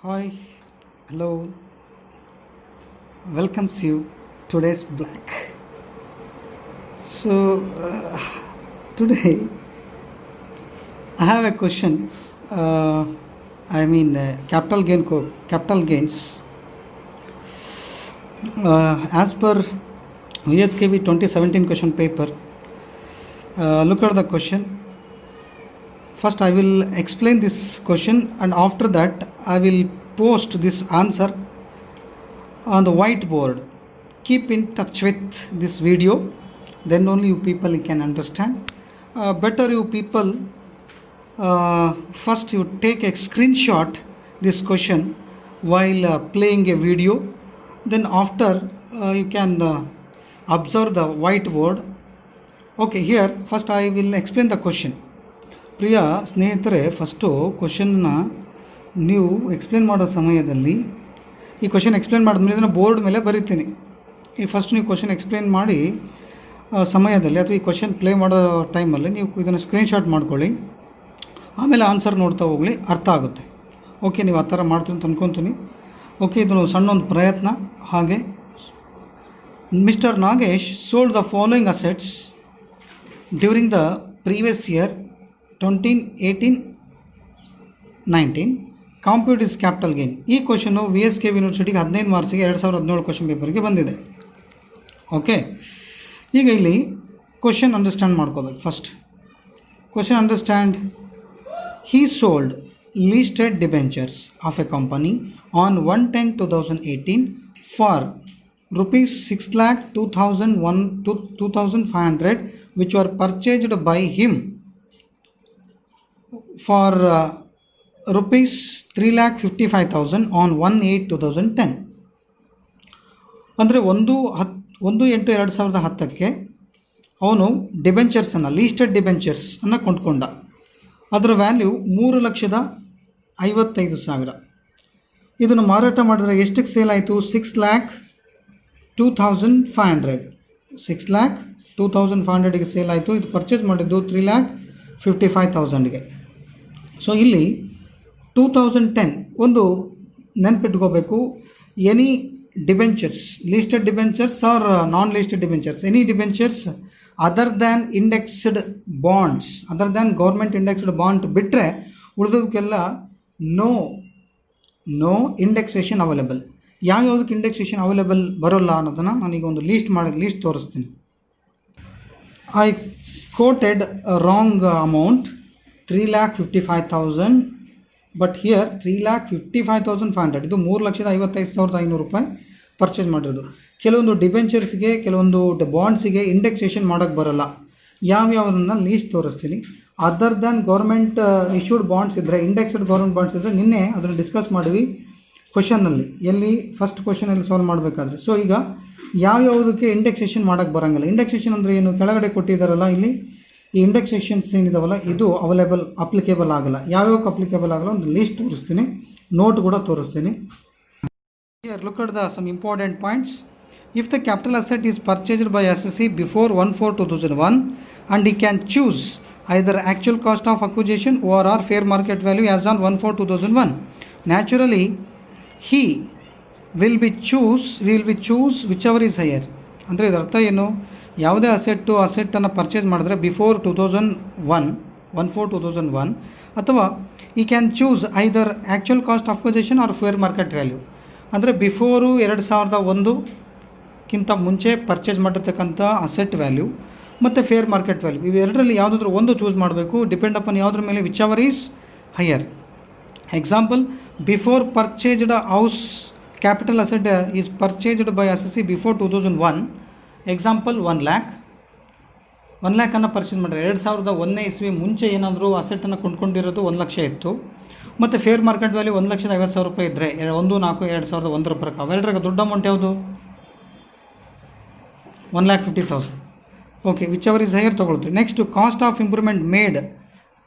Hi, hello, welcomes you today's Black. So, today I have a question. Capital gains. As per VSKV 2017 question paper, look at the question. First, I will explain this question, and after that, I will post this answer on the whiteboard. Keep in touch with this video, then only you people can understand. Better you people first you take a screenshot this question while playing a video, then after you can observe the whiteboard. Okay, here first I will explain the question. ಪ್ರಿಯ ಸ್ನೇಹಿತರೆ, first ಕ್ವಶನ್ನ ನೀವು explain ಮಾಡೋ ಸಮಯದಲ್ಲಿ ಈ question explain ಮಾಡಿದ್ಮೇಲೆ ಇದನ್ನು board ಮೇಲೆ ಬರಿತೀನಿ. ಈ ಫಸ್ಟ್ ನೀವು ಕ್ವಶನ್ ಎಕ್ಸ್ಪ್ಲೇನ್ ಮಾಡಿ ಸಮಯದಲ್ಲಿ ಅಥವಾ ಈ ಕ್ವಶನ್ ಪ್ಲೇ ಮಾಡೋ ಟೈಮಲ್ಲಿ ನೀವು ಇದನ್ನು ಸ್ಕ್ರೀನ್ಶಾಟ್ ಮಾಡ್ಕೊಳ್ಳಿ, ಆಮೇಲೆ ಆನ್ಸರ್ ನೋಡ್ತಾ ಹೋಗಲಿ, ಅರ್ಥ ಆಗುತ್ತೆ. ಓಕೆ, ನೀವು ಆ ಥರ ಮಾಡ್ತೀವಿ ಅಂತ ಅಂದ್ಕೊತೀನಿ. ಓಕೆ, ಇದನ್ನು ಸಣ್ಣ ಒಂದು ಪ್ರಯತ್ನ. ಹಾಗೆ mister Nagesh sold the following assets during the previous year 2018-19. Compute is capital gain. ಈ ಕ್ವಶನು VSK ಯೂನಿವರ್ಸಿಟಿಗೆ 15 ಮಾರ್ಕ್ಸಿಗೆ 2017 ಕ್ವಶನ್ ಪೇಪರ್ಗೆ ಬಂದಿದೆ. ಓಕೆ, ಈಗ ಇಲ್ಲಿ ಕ್ವಶನ್ ಅಂಡರ್ಸ್ಟ್ಯಾಂಡ್ ಮಾಡ್ಕೋಬೇಕು. First question understand. Hi sold listed debentures of a company on 1/10/2018 for rupees 6,02,500 which were purchased by him for rupees 3,55,000 on 1/8/2010. ಅಂದರೆ 1/8/2010ಕ್ಕೆ ಅವನು ಡಿಬೆಂಚರ್ಸನ್ನು, ಲೀಸ್ಟೆಡ್ ಡಿಬೆಂಚರ್ಸನ್ನು ಕೊಂಡ್ಕೊಂಡ. ಅದರ value 3,55,000. ಇದನ್ನು ಮಾರಾಟ ಮಾಡಿದ್ರೆ ಎಷ್ಟಕ್ಕೆ ಸೇಲ್ ಆಯಿತು? 6,02,500. 6,02,500ಗೆ ಸೇಲ್ ಆಯಿತು. ಇದು ಪರ್ಚೇಸ್ ಮಾಡಿದ್ದು 3,55,000ಗೆ. ಸೊ ಇಲ್ಲಿ 2010 ಒಂದು ನೆನ್ಪಿಟ್ಕೋಬೇಕು. Any debentures, listed debentures or non listed debentures, any debentures other than indexed bonds, other than government indexed bond ಬಿಟ್ಟರೆ ಉಳಿದೋದಕ್ಕೆಲ್ಲ ನೋ ಇಂಡೆಕ್ಸೇಷನ್ ಅವೈಲೇಬಲ್. ಯಾವ್ಯಾವುದಕ್ಕೆ ಇಂಡೆಕ್ಸೇಷನ್ ಅವೈಲೇಬಲ್ ಬರೋಲ್ಲ ಅನ್ನೋದನ್ನು ನಾನೀಗ ಒಂದು ಲೀಸ್ಟ್ ತೋರಿಸ್ತೀನಿ. I quoted wrong amount 3,55,000, but here 3,55,500. ಇದು 3,55,500 ರೂಪಾಯಿ ಪರ್ಚೇಸ್ ಮಾಡಿರೋದು. ಕೆಲವೊಂದು ಡಿಬೆಂಚರ್ಸ್ಗೆ, ಕೆಲವೊಂದು ಬಾಂಡ್ಸಿಗೆ ಇಂಡೆಕ್ಸೇಷನ್ ಮಾಡೋಕ್ಕೆ ಬರೋಲ್ಲ. ಯಾವ್ಯಾವುದನ್ನು ಲೀಸ್ಟ್ ತೋರಿಸ್ತೀನಿ. Other than government issued bonds ಇದ್ದರೆ, ಇಂಡೆಕ್ಸ್ಡ್ ಗೌರ್ಮೆಂಟ್ ಬಾಂಡ್ಸ್ ಇದ್ದರೆ ನಿನ್ನೆ ಅದನ್ನು ಡಿಸ್ಕಸ್ ಮಾಡಿವಿ ಕ್ವಶನ್ನಲ್ಲಿ, ಎಲ್ಲಿ ಫಸ್ಟ್ ಕ್ವಶನಲ್ಲಿ ಸಾಲ್ವ್ ಮಾಡಬೇಕಾದ್ರೆ. ಸೊ ಈಗ ಯಾವ್ಯಾವುದಕ್ಕೆ ಇಂಡೆಕ್ಸೇಷನ್ ಮಾಡೋಕ್ಕೆ ಬರೋಂಗಿಲ್ಲ. ಇಂಡೆಕ್ಸೇಷನ್ ಅಂದರೆ ಏನು? ಕೆಳಗಡೆ ಕೊಟ್ಟಿದ್ದಾರಲ್ಲ ಇಲ್ಲಿ, ಈ ಇಂಡೆಕ್ಸೇಷನ್ಸ್ ಏನಿದಾವಲ್ಲ ಇದು ಅಪ್ಲಿಕೇಬಲ್ ಆಗಲ್ಲ. ಯಾವ್ಯಾವಕ್ಕೆ ಅಪ್ಲಿಕೇಬಲ್ ಆಗಲ್ಲ ಒಂದು ಲೀಸ್ಟ್ ತೋರಿಸ್ತೀನಿ, ನೋಟ್ ಕೂಡ ತೋರಿಸ್ತೀನಿ. Here look at some important points. If the capital asset is purchased by SSC before 1/4/2001 and he can choose either actual cost of acquisition or fair market value as on 1/4/2001, naturally he will be choose whichever is higher. ಅಂದರೆ ಇದರ ಅರ್ಥ ಏನು? ಯಾವುದೇ ಅಸೆಟ್ಟನ್ನು purchase ಮಾಡಿದ್ರೆ before 2001, 1/4/2001, ಅಥವಾ ಈ can choose either actual cost of acquisition or fair market value. ಅಂದರೆ before 2001ಕ್ಕಿಂತ ಮುಂಚೆ ಪರ್ಚೇಸ್ ಮಾಡಿರ್ತಕ್ಕಂಥ ಅಸೆಟ್ ವ್ಯಾಲ್ಯೂ ಮತ್ತು ಫೇರ್ ಮಾರ್ಕೆಟ್ ವ್ಯಾಲ್ಯೂ, ಇವೆರಡರಲ್ಲಿ ಯಾವುದಾದ್ರೂ ಒಂದು ಚೂಸ್ ಮಾಡಬೇಕು. ಡಿಪೆಂಡ್ ಅಪಾನ್ ಯಾವುದ್ರ ಮೇಲೆ, whichever is higher. Example, before purchased house capital asset is purchased by SSC before 2001. Example 1 lakh purchase ಮಾಡಿದ್ರೆ 2001 ಮುಂಚೆ ಏನಾದರೂ ಅಸೆಟನ್ನು ಕೊಂಡ್ಕೊಂಡಿರೋದು 1 ಲಕ್ಷ ಇತ್ತು, ಮತ್ತು ಫೇರ್ ಮಾರ್ಕೆಟ್ ವ್ಯಾಲ್ಯೂ 1,50,000 ರೂಪಾಯಿ ಇದ್ದರೆ 1/4/2001 ಪ್ರಕಾರ ಅವೆರಡರಾಗ ದೊಡ್ಡ ಅಮೌಂಟ್ ಯಾವುದು? 1,50,000. Okay, whichever is higher ತೊಗೊಳ್ತೀವಿ. Next, cost of improvement made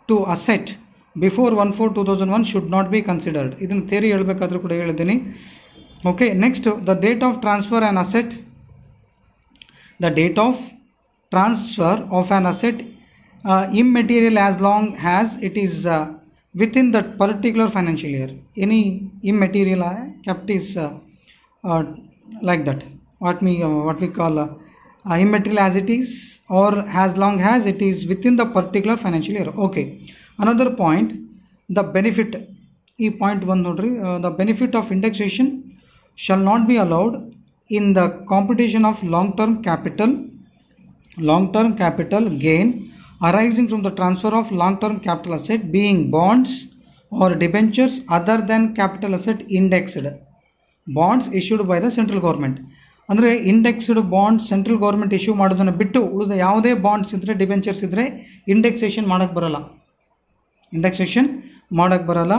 to asset before 1/4/2001 should not be considered. ಇದನ್ನು ಥಿಯರಿ ಹೇಳಬೇಕಾದ್ರೂ ಕೂಡ ಹೇಳಿದ್ದೀನಿ. Okay, next, the date of transfer an asset. The date of transfer of an asset immaterial as long as it is within that particular financial year. Any immaterial kept is like that. What we call immaterial as it is, or as long as it is within the particular financial year. Okay. Another point, the benefit. E point 1 nodri, the benefit of indexation shall not be allowed in the computation of long-term capital gain arising from the transfer of long-term capital asset being bonds or debentures other than capital asset indexed. Bonds issued by the central government. ಅಂದರೆ indexed bonds central government issue ಮಾಡೋದನ್ನು ಬಿಟ್ಟು ಉಳಿದ ಯಾವುದೇ bonds ಇದ್ದರೆ, debentures ಇದ್ದರೆ indexation ಮಾಡೋಕ್ಕೆ ಬರಲ್ಲ.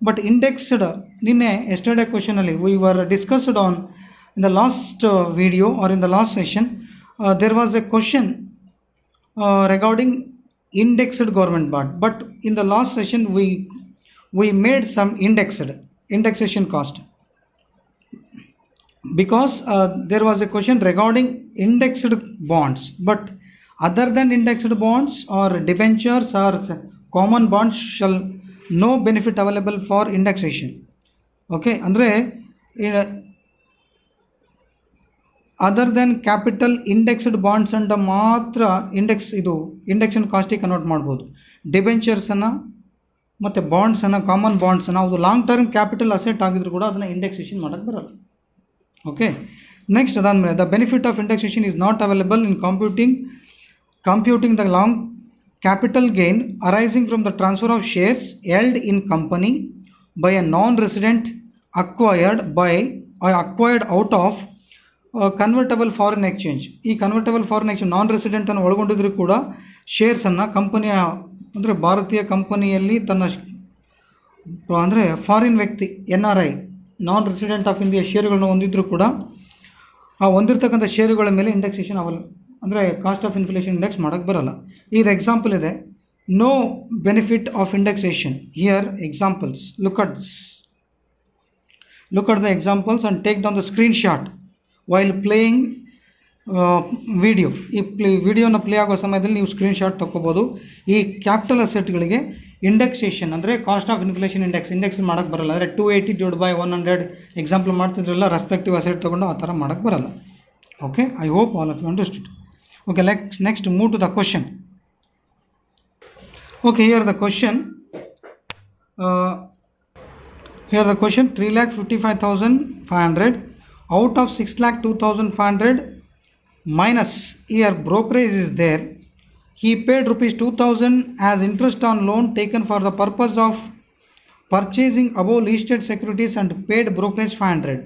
But indexed, ನಿನ್ನೆ ಎಸ್ಟರ್ಡೇ ಕ್ವೆಶನಲ್ಲಿ we were discussed on in the last video or in the last session, there was a question regarding indexed government bond, but in the last session we made some indexation cost, because there was a question regarding indexed bonds, but other than indexed bonds or debentures or common bonds shall no benefit available for indexation. Okay, andre other than capital indexed bonds ಅಂಡ ಮಾತ್ರ indexation ಕಾಸ್ಟಿಗೆ convert ಮಾಡ್ಬೋದು. ಡಿಬೆಂಚರ್ಸನ್ನು ಮತ್ತು ಬಾಂಡ್ಸನ್ನು, common ಬಾಂಡ್ಸನ್ನು, ಅದು long term capital asset ಆಗಿದ್ರು ಕೂಡ ಅದನ್ನು indexation ಮಾಡೋಕ್ಕೆ ಬರಲ್ಲ. ಓಕೆ, ನೆಕ್ಸ್ಟ್ ಅದಾದಮೇಲೆ the benefit of indexation is not available in computing the long capital gain arising from the transfer of shares held in company by A non resident acquired out of convertible foreign exchange. ಈ convertible foreign exchange ನಾನ್ ರೆಸಿಡೆಂಟನ್ನು ಒಳಗೊಂಡಿದ್ರೂ ಕೂಡ ಶೇರ್ಸನ್ನು ಕಂಪನಿಯ, ಅಂದರೆ ಭಾರತೀಯ ಕಂಪನಿಯಲ್ಲಿ ತನ್ನ, ಅಂದರೆ foreign ವ್ಯಕ್ತಿ NRI non resident of India ಷೇರುಗಳನ್ನು ಹೊಂದಿದ್ರೂ ಕೂಡ ಆ ಹೊಂದಿರತಕ್ಕಂಥ ಷೇರುಗಳ ಮೇಲೆ ಇಂಡೆಕ್ಸೇಷನ್ ಅಂದರೆ ಕಾಸ್ಟ್ ಆಫ್ ಇನ್ಫ್ಲೇಷನ್ ಇಂಡೆಕ್ಸ್ ಮಾಡೋಕ್ಕೆ ಬರಲ್ಲ. ಇದು ಎಕ್ಸಾಂಪಲ್ ಇದೆ, no benefit of indexation. Here examples, look at the examples and take down the screen shot while playing video. ಈ ವಿಡಿಯೋನ ಪ್ಲೇ ಆಗೋ ಸಮಯದಲ್ಲಿ ನೀವು ಸ್ಕ್ರೀನ್ಶಾಟ್ ತೊಗೋಬೋದು. ಈ ಕ್ಯಾಪಿಟಲ್ ಅಸೆಟ್ಗಳಿಗೆ ಇಂಡೆಕ್ಸೇಷನ್ ಅಂದರೆ ಕಾಸ್ಟ್ ಆಫ್ ಇನ್ಫ್ಲೇಷನ್ ಇಂಡೆಕ್ಸ್ ಮಾಡೋಕ್ಕೆ ಬರಲ್ಲ. ಅಂದರೆ 280/100 ಎಕ್ಸಾಂಪಲ್ ಮಾಡ್ತಿದ್ರಲ್ಲ, ರೆಸ್ಪೆಕ್ಟಿವ್ ಅಸೆಟ್ ತೊಗೊಂಡು ಆ ಥರ ಮಾಡೋಕ್ಕೆ ಬರಲ್ಲ. Okay, I hope all of you understood. Okay, next move to the question. Okay, here the question 3,55,500 out of 6,02,500 minus here brokerage is there. He paid rupees 2,000 as interest on loan taken for the purpose of purchasing above listed securities and paid brokerage 500.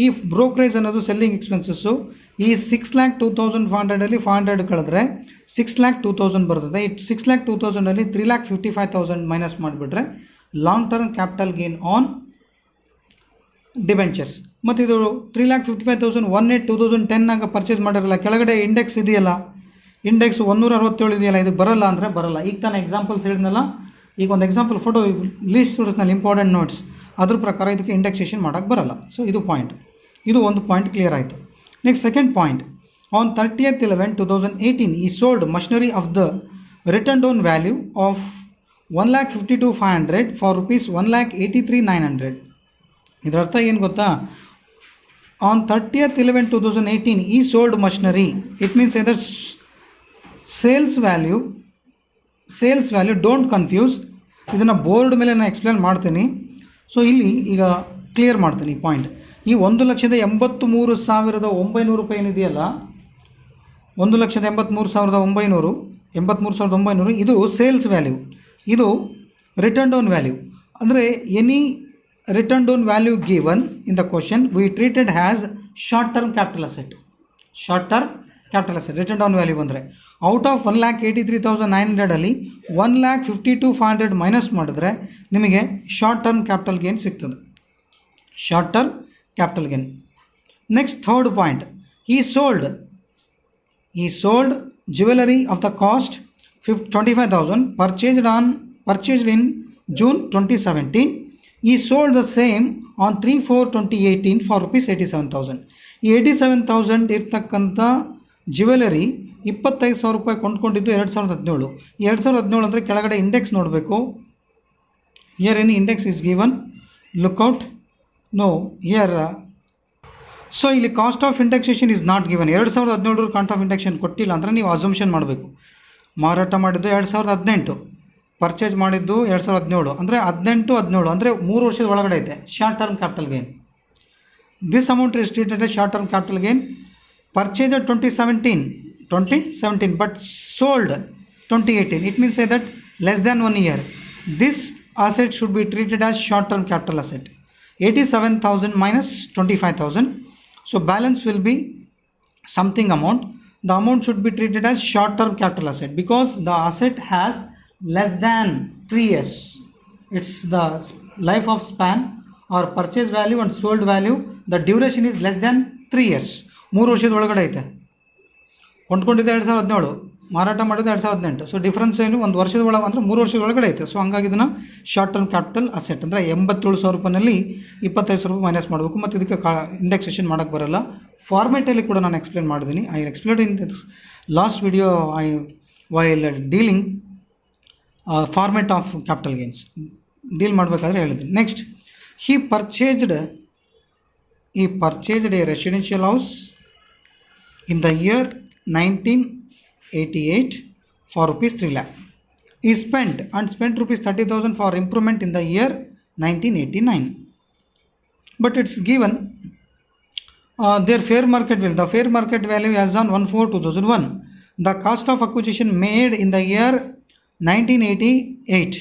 ಈ brokerage ಅನ್ನೋದು selling expenses. ಈ 6,02,500 ಅಲ್ಲಿ 500 ಕಳೆದ್ರೆ 6,02,000 ಬರ್ತದೆ. ಈ 6,02,000 ಅಲ್ಲಿ 3,55,000 minus ಮಾಡಿಬಿಟ್ರೆ long term capital gain on debentures. ಮತ್ತು ಇದು 3,55,000 2010 ಪರ್ಚೇಸ್ ಮಾಡಿರಲ್ಲ. ಕೆಳಗಡೆ ಇಂಡೆಕ್ಸ್ ಇದೆಯಲ್ಲ, ಇಂಡೆಕ್ಸ್ 167 ಇದೆಯಲ್ಲ, ಇದಕ್ಕೆ ಬರಲ್ಲ ಅಂದರೆ ಬರಲ್ಲ. ಈಗ ತಾನು ಎಕ್ಸಾಂಪಲ್ಸ್ ಹೇಳಿದ್ನಲ್ಲ, ಈಗ ಒಂದು ಎಕ್ಸಾಂಪಲ್ ಫೋಟೋ ಲೀಸ್ಟ್ ತೋರಿಸ್ನಲ್ಲಿ ಇಂಪಾರ್ಟೆಂಟ್ ನೋಟ್ಸ್, ಅದ್ರ ಪ್ರಕಾರ ಇದಕ್ಕೆ ಇಂಡೆಕ್ಸೇಷನ್ ಮಾಡೋಕ್ಕೆ ಬರಲ್ಲ. ಸೊ ಇದು ಪಾಯಿಂಟ್, ಇದು ಒಂದು ಪಾಯಿಂಟ್ ಕ್ಲಿಯರ್ ಆಯಿತು. ನೆಕ್ಸ್ಟ್ ಸೆಕೆಂಡ್ ಪಾಯಿಂಟ್, ಆನ್ 30/11/2018 ಈ sold machinery of the return down value of 1,52,500 for rupees 1,83,900. ಇದರ ಅರ್ಥ ಏನು ಗೊತ್ತಾ? ಆನ್ 30/11/2018 ಈ ಸೋಲ್ಡ್ ಮಷಿನರಿ, ಇಟ್ ಮೀನ್ಸ್ ಇದರ್ ಸೇಲ್ಸ್ ವ್ಯಾಲ್ಯೂ, ಡೋಂಟ್ ಕನ್ಫ್ಯೂಸ್. ಇದನ್ನು ಬೋರ್ಡ್ ಮೇಲೆ ನಾನು ಎಕ್ಸ್ಪ್ಲೇನ್ ಮಾಡ್ತೀನಿ. ಸೊ ಇಲ್ಲಿ ಈಗ ಕ್ಲಿಯರ್ ಮಾಡ್ತೀನಿ ಈ ಪಾಯಿಂಟ್. ಈ 1,83,900 ರೂಪಾಯಿ ಏನಿದೆಯಲ್ಲ, 1,83,900 ಇದು ಸೇಲ್ಸ್ ವ್ಯಾಲ್ಯೂ, ಇದು ರಿಟರ್ನ್ ಡೌನ್ ವ್ಯಾಲ್ಯೂ. ಅಂದರೆ any return down value given in the question we treated has short term capital asset. Return down value ಬಂದರೆ ಔಟ್ ಆಫ್ 1,83,900 ಅಲ್ಲಿ 1,52,500 ಮೈನಸ್ ಮಾಡಿದ್ರೆ ನಿಮಗೆ ಶಾರ್ಟ್ ಟರ್ಮ್ ಕ್ಯಾಪಿಟಲ್ ಗೇನ್ ಸಿಗ್ತದೆ. Next third point, he sold jewelry of the cost 25,000 purchased in June 2017. He sold the same on 3/4/2018 for rupees 87,000. ಈ 87,000 ಇರ್ತಕ್ಕಂಥ jewellery 25,000 ರೂಪಾಯಿ ಕೊಂಡ್ಕೊಂಡಿದ್ದು 2017. ಈ 2017 ಅಂದರೆ ಕೆಳಗಡೆ ಇಂಡೆಕ್ಸ್ ನೋಡಬೇಕು. Here any index is given, look out. No, here so ಇಲ್ಲಿ cost of indexation is not given. 2017 cost of indexation ಕೊಟ್ಟಿಲ್ಲ ಅಂದರೆ ನೀವು ಅಸಂಪ್ಷನ್ ಮಾಡಬೇಕು. ಮಾರಾಟ ಮಾಡಿದ್ದು 2018, ಪರ್ಚೇಸ್ ಮಾಡಿದ್ದು 2017, ಅಂದರೆ 18 ಅಂದರೆ 3 ವರ್ಷದ ಒಳಗಡೆ ಐತೆ. Short term capital gain. This amount is treated as short term capital gain. Purchase 2017 but sold 2018. It means say that less than 1 year. This asset should be treated as short term capital asset. 87,000 minus 25,000. So balance will be something amount. The amount should be treated as short term capital asset because the asset has less than 3 years. It's the life of span or purchase value and sold value. The duration is less than 3 years. 3 ವರ್ಷದ ಒಳಗಡೆ ಐತೆ. ಕೊಂಡ್ಕೊಂಡಿದ್ದೆ 2017, ಮಾರಾಟ ಮಾಡಿದ್ದು 2018. So difference ಏನು, 1 ವರ್ಷದ ಒಳಗೆ ಅಂದರೆ 3 ವರ್ಷದ ಒಳಗಡೆ ಐತೆ. ಸೊ ಹಂಗಾಗಿ ಇದನ್ನು ಶಾರ್ಟ್ ಟರ್ಮ್ ಕ್ಯಾಪಿಟಲ್ ಅಸೆಟ್ ಅಂದರೆ 87,000 ರೂಪಾಯಿನಲ್ಲಿ 25,000 ರೂಪಾಯಿ ಮೈನಸ್ ಮಾಡಬೇಕು. ಮತ್ತು ಇದಕ್ಕೆ ಇಂಡೆಕ್ಸೇಷನ್ ಮಾಡೋಕ್ಕೆ ಬರೋಲ್ಲ. ಫಾರ್ಮೇಟಲ್ಲಿ ಕೂಡ ನಾನು ಎಕ್ಸ್ಪ್ಲೇನ್ ಮಾಡಿದ್ದೀನಿ. I explain in this last video while dealing format of capital gains deal ಮಾಡಬೇಕಾದ್ರೆ ಹೇಳಿದ್ದೀನಿ. Next, he purchased a residential house in the year 1988 for rupees 3 lakh. He spent rupees 30,000 for improvement in the year 1989. But it's given their fair market value. The fair market value as on 1/4/2001. The cost of acquisition made in the year 1988,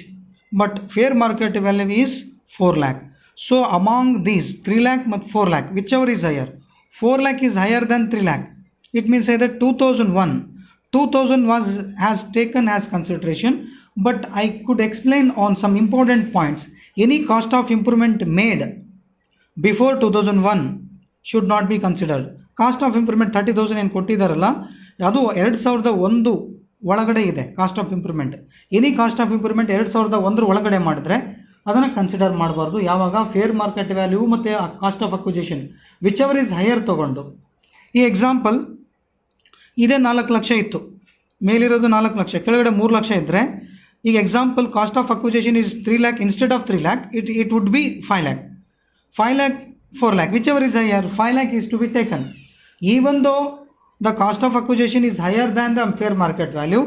but fair market value is 4 lakh. So among these 3 lakh and 4 lakh, whichever is higher. 4 lakh is higher than 3 lakh. It means say that 2000 has taken as consideration, but I could explain on some important points. Any cost of improvement made before 2001 should not be considered. Cost of improvement 30,000 ಏನು ಕೊಟ್ಟಿದ್ದಾರಲ್ಲ, ಅದು 2001 ಒಳಗಡೆ ಇದೆ cost of improvement. Any cost of improvement 2001 ಒಳಗಡೆ ಮಾಡಿದ್ರೆ ಅದನ್ನು consider ಮಾಡಬಾರ್ದು. ಯಾವಾಗ fair market value ಮತ್ತು cost of acquisition which ever is higher ತೊಗೊಂಡು. ಈ ಎಕ್ಸಾಂಪಲ್ ಇದೇ 4 ಲಕ್ಷ ಇತ್ತು, ಮೇಲಿರೋದು 4 ಲಕ್ಷ, ಕೆಳಗಡೆ 3 ಲಕ್ಷ ಇದ್ದರೆ, ಈಗ example cost of acquisition is 3 lakh instead of 3 lakh, it would be 5 lakh. 5 lakh, 4 lakh, whichever is higher, 5 lakh is to be taken. Even though the cost of acquisition is higher than the fair market value,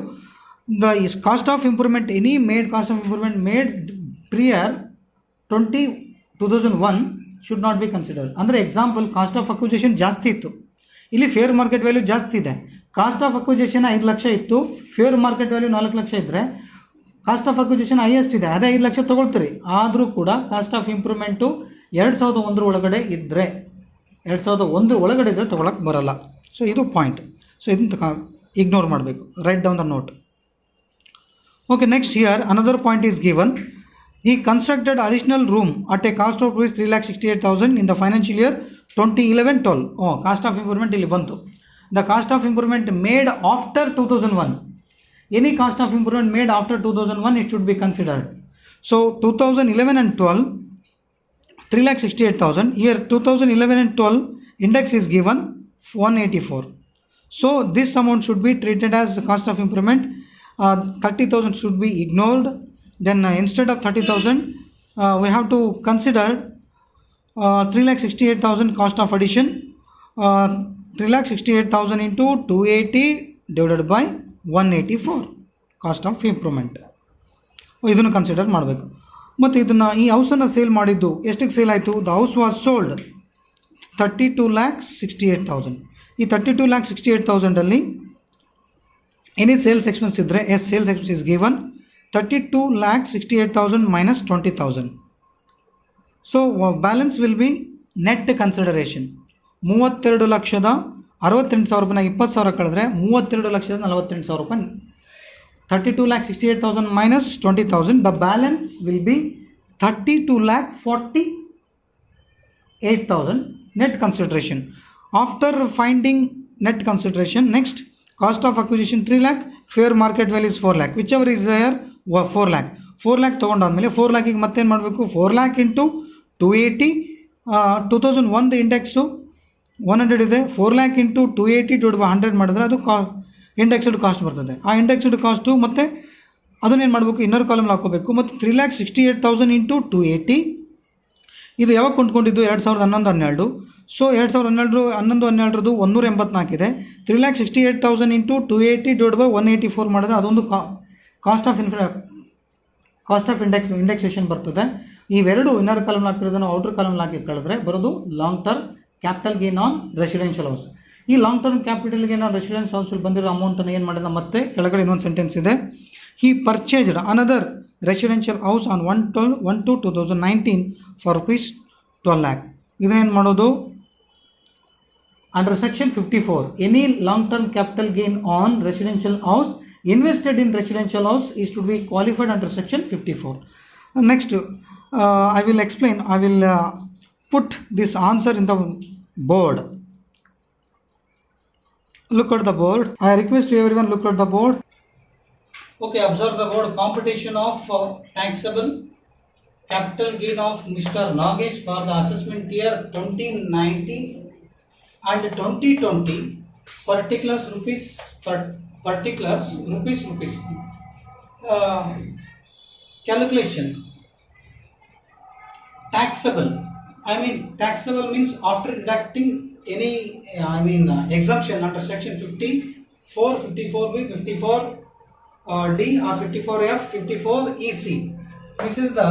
the cost of improvement, any cost of improvement made prior 2001 should not be considered. ಅಂದರೆ example cost of acquisition ಜಾಸ್ತಿ ಇತ್ತು, ಇಲ್ಲಿ fair market value ಜಾಸ್ತಿ ಇದೆ. Cost of acquisition 5 lakh ಇತ್ತು, fair market value 4 lakh ಇದ್ದರೆ cost of acquisition highest ಇದೆ, ಅದೇ 5 ಲಕ್ಷ ತೊಗೊಳ್ತೀರಿ. ಆದರೂ ಕೂಡ ಕಾಸ್ಟ್ ಆಫ್ ಇಂಪ್ರೂವ್ಮೆಂಟು 2001 ಒಳಗಡೆ ಇದ್ದರೆ, 2001 ಒಳಗಡೆ ಇದ್ದರೆ ತೊಗೊಳಕ್ಕೆ ಬರೋಲ್ಲ. ಸೊ ಇದು ಪಾಯಿಂಟ್. ಸೊ ಇದನ್ನು ಇಗ್ನೋರ್ ಮಾಡಬೇಕು. Write down the note. Okay, next here another point is given. He constructed additional room at a cost of rupees 3,68,000 in the financial year 2011-12. Cost of improvement ಇಲ್ಲಿ ಬಂತು. The cost of improvement made after 2001. Any cost of improvement made after 2001, it should be considered. So 2011 and 12, 3,68,000. Here 2011 and 12 index is given 184. So this amount should be treated as the cost of improvement. 30,000 should be ignored. Then instead of 30,000 we have to consider 3,68,000 cost of addition. 3,68,000 into 280 divided by 184 cost of improvement. ಇದನ್ನು consider ಮಾಡಬೇಕು. ಮತ್ತು ಇದನ್ನು ಈ ಹೌಸನ್ನು sale ಮಾಡಿದ್ದು ಎಷ್ಟಕ್ಕೆ sale ಆಯಿತು? The house was sold 32,68,000. ಈ 32,68,000ಅಲ್ಲಿ ಎನಿ ಸೇಲ್ಸ್ ಎಕ್ಸ್ಪೆನ್ಸ್ ಇದ್ದರೆ, as sales expense is given 32,68,000 minus 20,000. So balance will be net consideration. 32,68,000 ರೂಪಾಯಿನ 20,000 ಕಳೆದ್ರೆ 32,48,000 ರೂಪಾಯಿ. 32,68,000 minus 20,000. The balance will be 32,48,000 net consideration. After finding net consideration, next cost of acquisition 3 lakh, fair market value is 4 lakh, whichever is higher 4 lakh. 4 lakh ತೊಗೊಂಡಾದ್ಮೇಲೆ 4 ಲ್ಯಾಕಿಗೆ ಮತ್ತೇನು ಮಾಡಬೇಕು? 4 lakh into 280. 2001 index 100 ಇದೆ. 4 lakh into 280 divide by 100 ಮಾಡಿದ್ರೆ ಅದು indexed cost ಬರ್ತದೆ. ಆ indexed cost ಮತ್ತು ಅದನ್ನೇನು ಮಾಡಬೇಕು, ಇನ್ನರ್ ಕಾಲಮ್ಗೆ ಹಾಕೋಬೇಕು. ಮತ್ತು 3,68,000 ಇಂಟು 280 ಇದು ಯಾವಾಗ ಕೊಂಡ್ಕೊಂಡಿದ್ದು 2011-12. ಸೊ 2011-12 184 ಇದೆ. 3,68,000 ಇಂಟು 280 ಡಿವೈಡ್ ಬೈ 184 ಮಾಡಿದ್ರೆ ಅದೊಂದು ಕಾಸ್ಟ್ ಆಫ್ ಇಂಡೆಕ್ಸೇಷನ್ ಬರ್ತದೆ. ಇವೆರಡು ಇನ್ನರ್ ಕಾಲಮ್ ಹಾಕಿರೋದನ್ನು ಔಟರ್ ಕಾಲಮ್ ಹಾಕಿ ಕಳೆದ್ರೆ ಬರೋದು long term capital gain on residential house. ಈ long term capital gain on residence ಹೌಸಲ್ಲಿ ಬಂದಿರೋ ಅಮೌಂಟನ್ನು ಏನು ಮಾಡಿದ, ಮತ್ತೆ ಕೆಳಗಡೆ ಇನ್ನೊಂದು ಸೆಂಟೆನ್ಸ್ ಇದೆ, he purchased another residential house on 1/12/2019 for ₹12 lakh. ಇದನ್ನೇನು ಮಾಡೋದು, under section 54 any long term capital gain on residential house invested in residential house is to be qualified under section 54. Next, I will explain. I will put this answer in the board. Look at the board. I request everyone look at the board. Okay, observe the board. Computation of taxable capital gain of Mr. Nagesh for the assessment year 2019 and 2020. Particulars rupees. Calculation. Taxable means after deducting any exemption under section 54, 54B, 54D or 54F, 54EC. This is the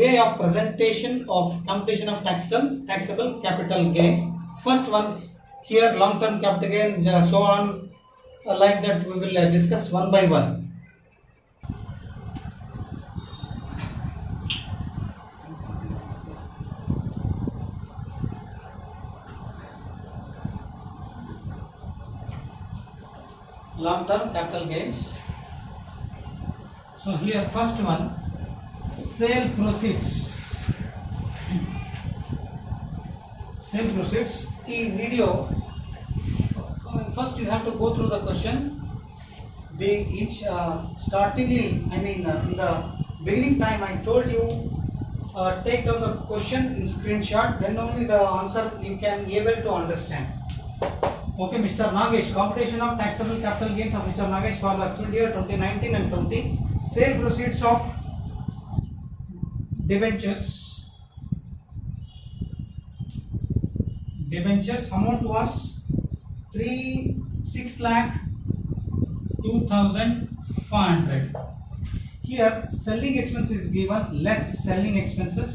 way of presentation of computation of taxable capital gains. First ones here, long term capital gain, so on, like that we will discuss one by one. Long term capital gains. So here first one, sale proceeds. The video, first you have to go through the question. They each startingly, in the beginning time I told you take down the question in screenshot, then only the answer you can able to understand. Okay, Mr. Nagesh, computation of taxable capital gains of Mr. Nagesh for the assessment year 2019 and 20. Sale proceeds of debentures amount was 6,02,500. Here selling expense is given, less selling expenses.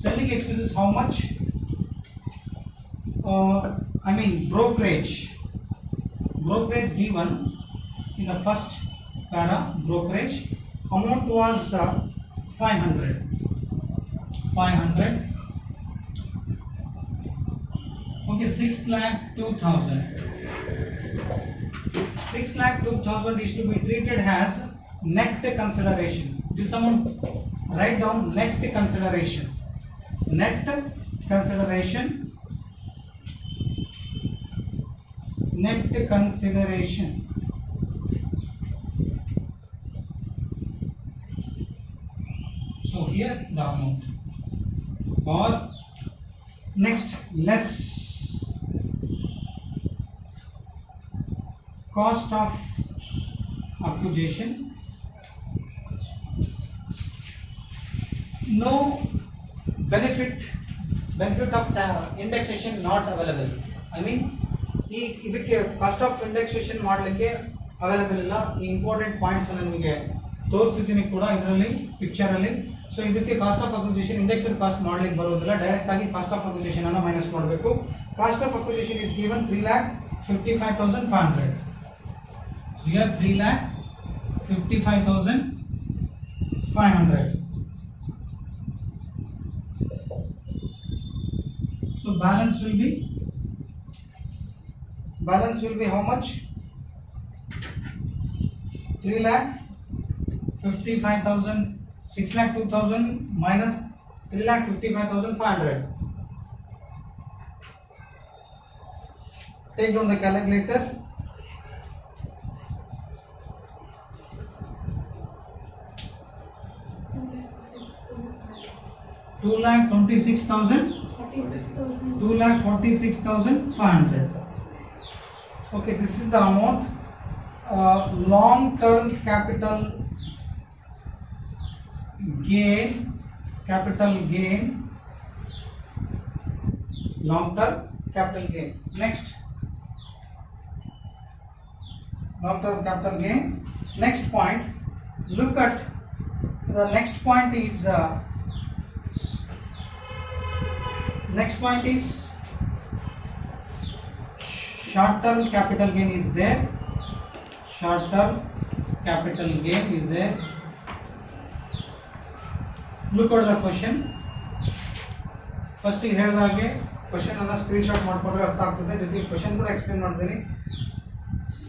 Selling expenses how much? Brokerage given in the first para. Brokerage amount was 500. Okay, 6,02,000. 6,02,000 is to be treated as net consideration. This amount, write down net consideration. So here the amount. Or next, less cost of acquisition. No benefit of indexation not available. ಇದಕ್ಕೆ cost of indexation ಮಾಡಲಿಕ್ಕೆ available ಇಲ್ಲ. ಈ important points ಅನ್ನು ನಿಮಗೆ ತೋರಿಸಿದ್ದೀನಿ ಕೂಡ ಇದರಲ್ಲಿ ಪಿಕ್ಚರಲ್ಲಿ. So ಇದಕ್ಕೆ cost of acquisition indexed cost ಮಾಡಲಿಕ್ಕೆ ಬರೋದಿಲ್ಲ, ಡೈರೆಕ್ಟ್ ಆಗಿ ಕಾಸ್ಟ್ ಆಫ್ ಅಕ್ವಿಸಿಷನ್ ಅನ್ನು ಮೈನಸ್ ಮಾಡಬೇಕು. Cost of acquisition is given 3,55,500. So here 3,55,500. So balance will be how much? 3,55,000, 6,02,000 minus 3,55,500. Take down the calculator. 2,26,000. 2,46,500. Okay, this is the amount long term capital gain, long term capital gain. Next, long term capital gain. Next point, look at the next point is short term capital gain is there. Short term capital gain is there. Look at the question. First ಹೇಳಿದ ಹಾಗೆ question ಅನ್ನು screen shot ಮಾಡ್ಕೊಂಡ್ರೆ ಅರ್ಥ ಆಗ್ತದೆ. ಜೊತೆಗೆ question ಕೂಡ explain ಮಾಡ್ತೀನಿ.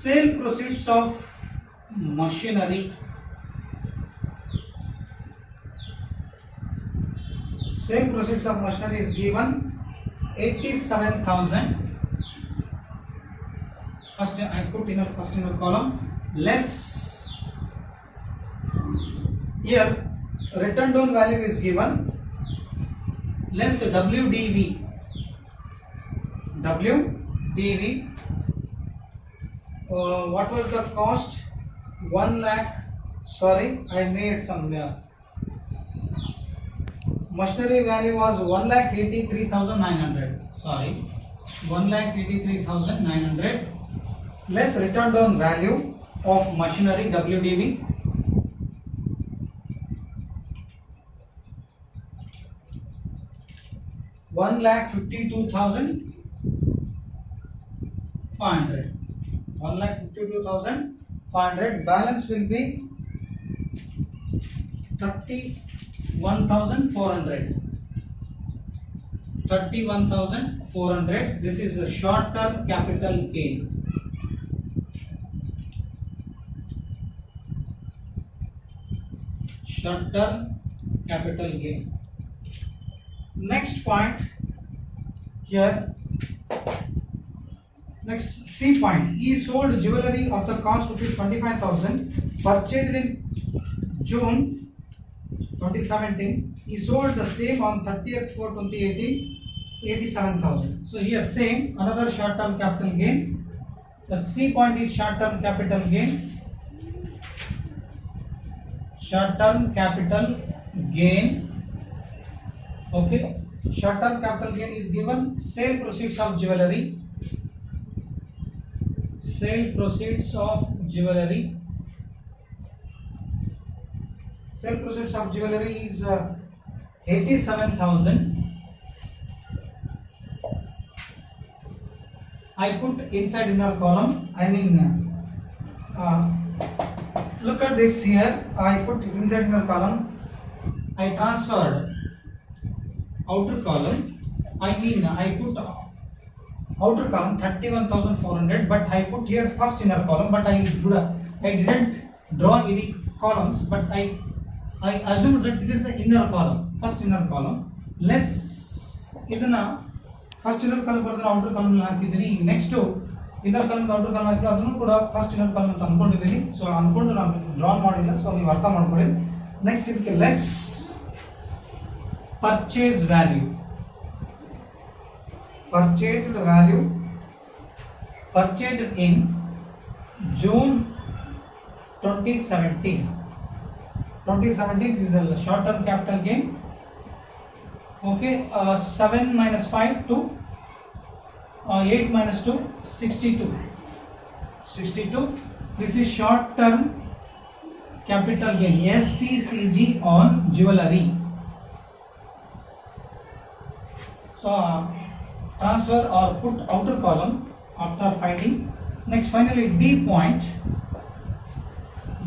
Sale proceeds of machinery. Sale proceeds of machinery is given 87,000. First I put in a column less. Here written down value is given less WDV. What was the cost? 1 lakh. Sorry, I made some machinery value was 1,83,900. Sorry, 1,83,900 less written down value of machinery WDV. $1,52,500. 1,52,500. Balance will be 31,400. 31,400. This is a short-term capital gain. Short-term capital gain. Next point here. Next C point. He sold jewelry of the cost ₹25,000. Purchased in June 2017. He sold the same on 30th for 2018, 87,000. So here same, another short term capital gain. The C point is short term capital gain. Short term capital gain. Okay, short term capital gain is given sale proceeds of jewelry. Sale proceeds of jewelry. Sale proceeds of jewelry is 87,000. I put inside inner column. I mean, look at this here. I put inside inner column. I transferred outer column. I put outer column 31,400. But I put here first inner column. But I didn't draw any columns. But I assume that it is the inner column, first inner column, less ಇದನ್ನ first inner column ಬರೆದ್ರೆ outer column ಹಾಕಿದ್ದೀನಿ. Next inner column outer column ಹಾಕಿದ್ರೆ ಅದನ್ನು ಕೂಡ first inner column ಅಂತ ಅನ್ಕೊಂಡಿದ್ದೀನಿ. So ಅನ್ಕೊಂಡು ನಾನು ಡ್ರಾ ಮಾಡಿಲ್ಲ, ಸೊ ನೀವು ಅರ್ಥ ಮಾಡ್ಕೊಳ್ಳಿ. ನೆಕ್ಸ್ಟ್ ಇದಕ್ಕೆ less purchase value. Purchased value purchased in June 2017. 2017 is a short term capital gain. Okay, 7 minus 5 2, 8 minus 2 62. This is short term capital gain, STCG on jewelry. So transfer or put outer column after finding. Next, finally D point.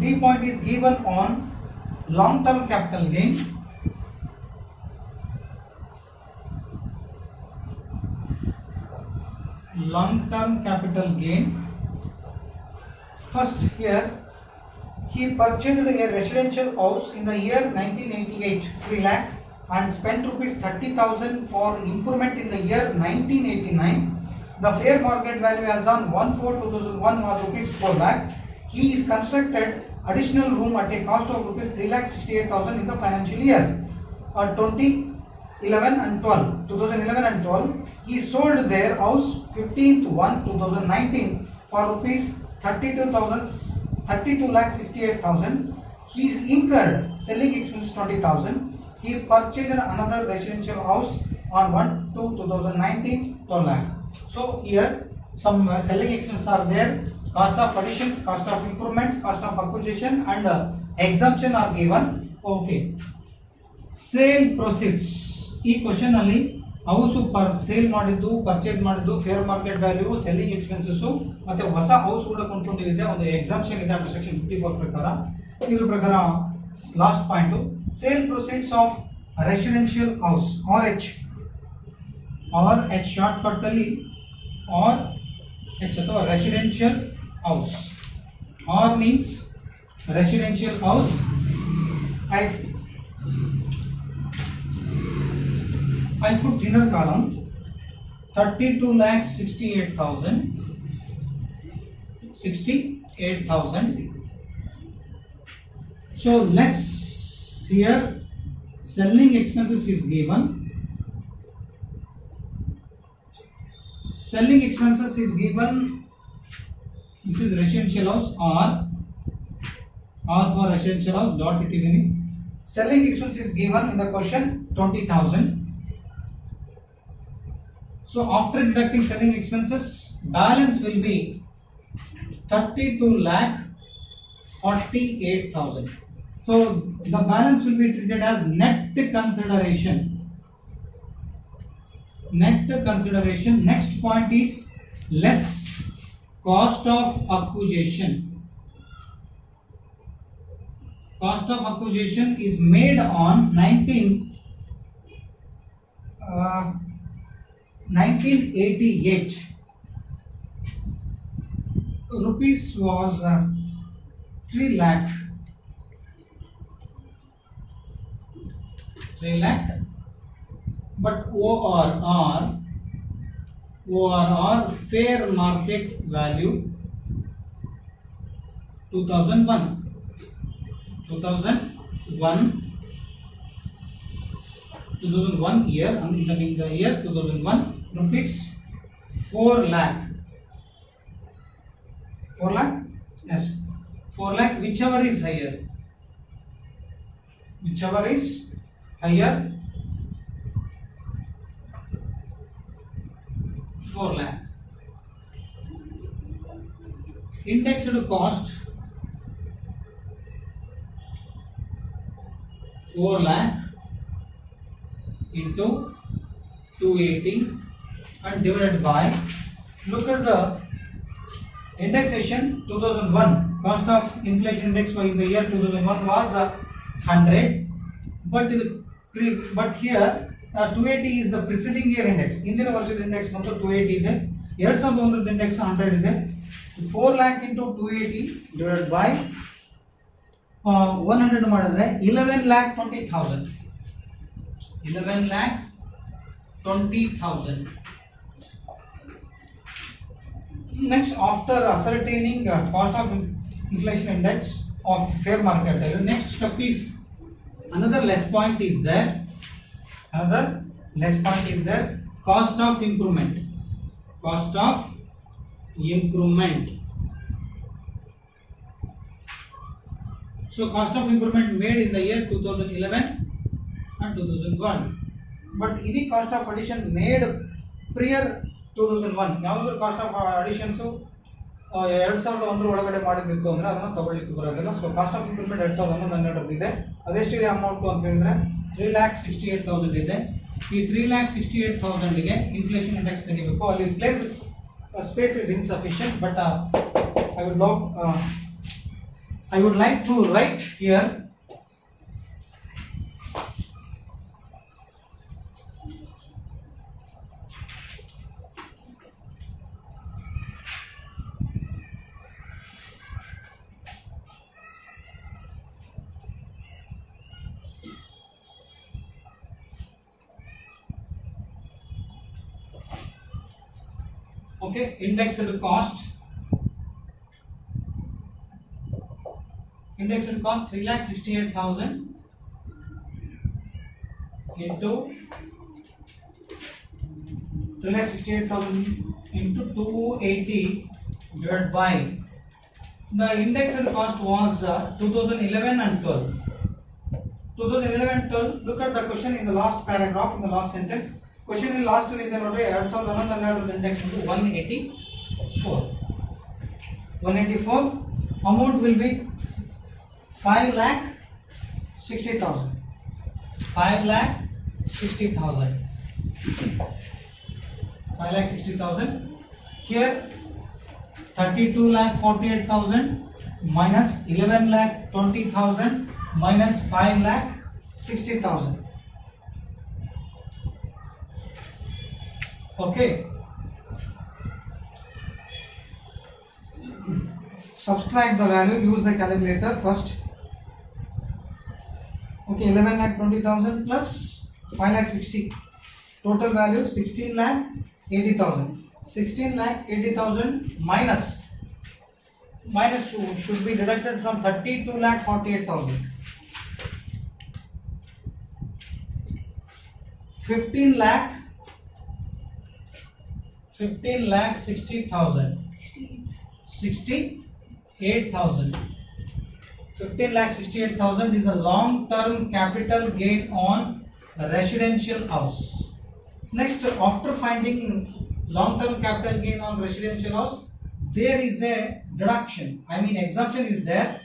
D point is given on long term capital gain. Long term capital gain. First here, he purchased a residential house in the year 1988, 3 lakh, and spent ₹30,000 for improvement in the year 1989. The fair market value as on 1/4/2001 was ₹4 lakh. He is constructed additional room at a cost of ₹3,68,000 in the financial year 2011 and 12. He sold their house 15/1/2019 for 32 lakh 68,000. He incurred selling expenses 20,000. He purchased another residential house on 1/2/2019 12 lakh. So here some selling expenses are there. Cost of additions, cost of improvements, cost of acquisition, and exemption are given. Okay. Sale proceeds. ಈ question ಅಲ್ಲಿ house sale ಮಾಡಿದ್ದು, purchase ಮಾಡಿದ್ದು, fair market value, selling expenses ಮತ್ತೆ ಹೊಸ house ಕೂಡ ಕೊಂಡ್ಕೊಂಡಿದೆ, ಒಂದು exemption ಇದೆ under section 54 ಪ್ರಕಾರ. ಇದ್ರ ಪ್ರಕಾರ last point sale proceeds of residential house R H short cut ಅಲ್ಲಿ ಆರ್ ಎಚ್ ಅಥವಾ residential house. R means residential house. I put inner column 32 lakh 68,000. So less here selling expenses is given. Selling expenses is given. This is residential house or for residential house dot it is in. Selling expense is given in the question 20,000. So after deducting selling expenses, balance will be 32 lakh 48,000. So the balance will be treated as net consideration. Net consideration. Next point is less cost of acquisition. Cost of acquisition is made on 1988. Rupees was 3 lakh. But ORR fair market value 2001 year, and in the year 2001 rupees 4 lakh. 4 lakh? Yes. 4 lakh, whichever is higher. 4 lakh. Indexed cost 4 lakh into 280 and divided by, look at the indexation 2001, cost of inflation index for in the year 2001 was 100, but here 280 is the preceding year index. Indian version index ಬಂದು 280 ಇದೆ, 2001 index 100 ಇದೆ. 4 lakh into 280 divided by 100 ಮಾಡಿದ್ರೆ 11,20,000. 11,20,000. Next, after ascertaining cost of inflation index of fair market value, next step is another less point is there. Cost of improvement. So cost of improvement made in the year 2011 and 2001. But any cost of addition made prior 2001, ಯಾವುದು cost of additions 2001 ಒಳಗಡೆ ಮಾಡಿದ್ದು ಅಂದ್ರೆ ಅದನ್ನು ತಗೊಳ್ಳಿಕ್ಕೆ ಬರೋದಿಲ್ಲ. So cost of improvement 2011 ಇದೆ. ಅದೆಷ್ಟಿದೆ amount ಅಂತ ಹೇಳಿದ್ರೆ 3,68,000 ಇದೆ. ಈ 3,68,000 ಗೆ ಇನ್ಫ್ಲೇಷನ್ ಇಂಡೆಕ್ಸ್ ತೆಗಿಬೇಕು. ಅಲ್ಲಿ places space is insufficient, but I would like to write here indexed cost 3,68,000 into 280 divided by The indexed cost was 2011 and 12. 2011 and 12. Look at the question in the last paragraph, in the last sentence. Question in last is ನೋಡ್ರಿ 2011 index 184. 184. Amount will be 5,60,000. 5,60,000. 5,60,000. Here 32,48,000 minus 11,20,000 minus 5,60,000. Okay. Subtract the value. Use the calculator first. Okay, 11,20,000 plus 5,60,000. Total value 16,80,000. 16,80,000 minus should be deducted from 32,48,000. 15,60,000. 68,000. 15,68,000 is the long-term capital gain on a residential house. Next, after finding long-term capital gain on residential house, there is a deduction. Exemption is there.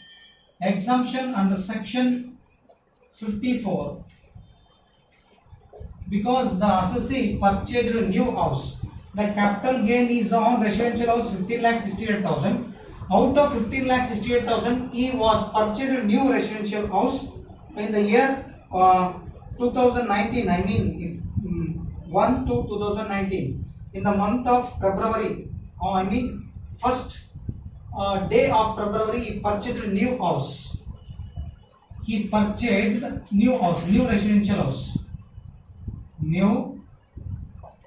Exemption under section 54. Because the assessee purchased a new house, the capital gain is on residential house 15,68,000. Out of 15,68,000, he was purchased a new residential house in the year 2019. 1 to 2019. In the month of February, first day of February, he purchased a new house. He purchased new house, new residential house. New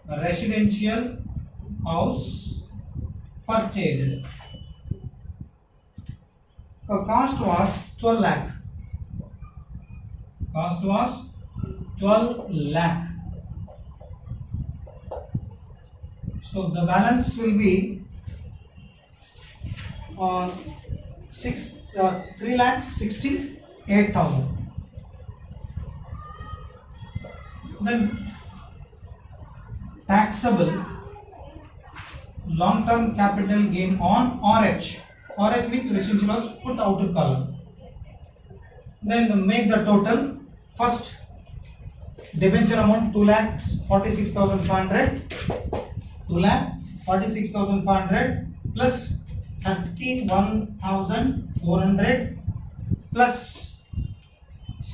residential house purchased. The cost was 12 lakh. Cost was 12 lakh. So the balance will be 3,68,000. Then taxable long-term capital gain on RH. RH means residential house, put outer column. Then make the total. First, debenture amount 2,46,500. 2,46,500 plus 31,400 plus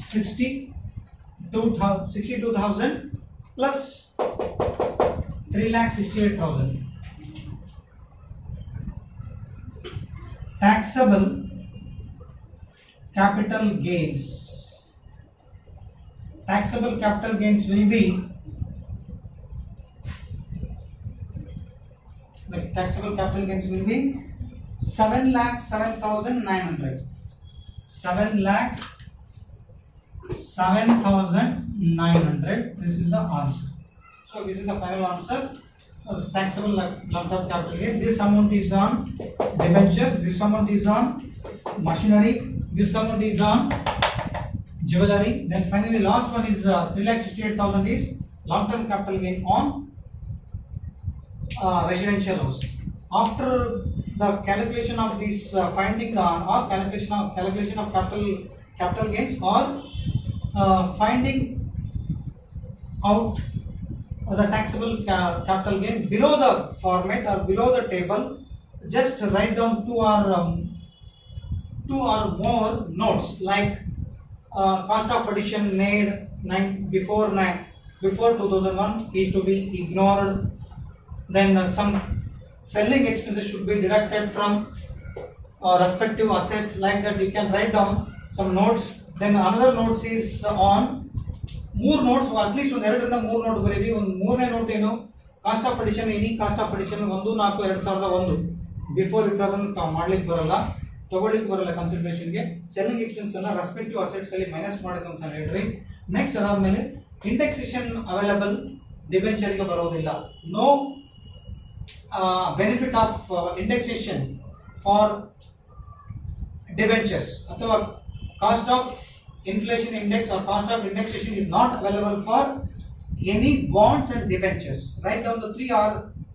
62,000 plus 3,68,000. Taxable capital gains. Taxable capital gains will be taxable capital gains will be 7,07,900. 7,07,900. This is the answer. So this is the final answer. Taxable long-term capital gain. This amount is on debentures. This amount is on machinery. This amount is on jewelry. Then finally, last one is 3,68,000 is long-term capital gain on residential house. After the calculation of this finding on or calculation of capital gains or finding out the taxable capital gain, below the format or below the table, just write down two or more notes like cost of addition made before 2001 is to be ignored. Then some selling expenses should be deducted from respective asset. Like that, you can write down some notes. Then another notes is on ಮೂರು notes at least ಒಂದು 2 ರಿಂದ 3 note ಬರೀರಿ. ಒಂದು ಮೂರನೇ note ಏನು, cost of addition. Any cost of addition 1/4/2001 before withdrawal ಮಾಡ್ಲಿಕ್ಕೆ ಬರಲ್ಲ, ತಗೊಳ್ಳಿಕ್ಕೆ ಬರಲ್ಲ ಕನ್ಸಿಡರೇಷನ್ಗೆ. ಸೆಲ್ಲಿಂಗ್ ಎಕ್ಸ್ಪೆನ್ಸ್ ಅನ್ನ ರೆಸ್ಪೆಕ್ಟಿವ್ ಅಸೆಟ್ಸ್ ಅಲ್ಲಿ ಮೈನಸ್ ಮಾಡೋದು ಅಂತ ಹೇಳ್ರಿ. ನೆಕ್ಸ್ಟ್ ಅದಾದ್ಮೇಲೆ ಇಂಡೆಕ್ಸೇಷನ್ ಅವೈಲಬಲ್ ಡಿಬೆಂಚರ್ಗೆ ಬರೋದಿಲ್ಲ. No benefit of indexation for debentures ಅಥವಾ cost of inflation index or cost of indexation is not available for any bonds and debentures. Write down the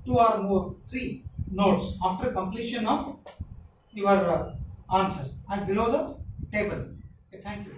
two or more three notes after completion of your answer and below the table. Okay, thank you.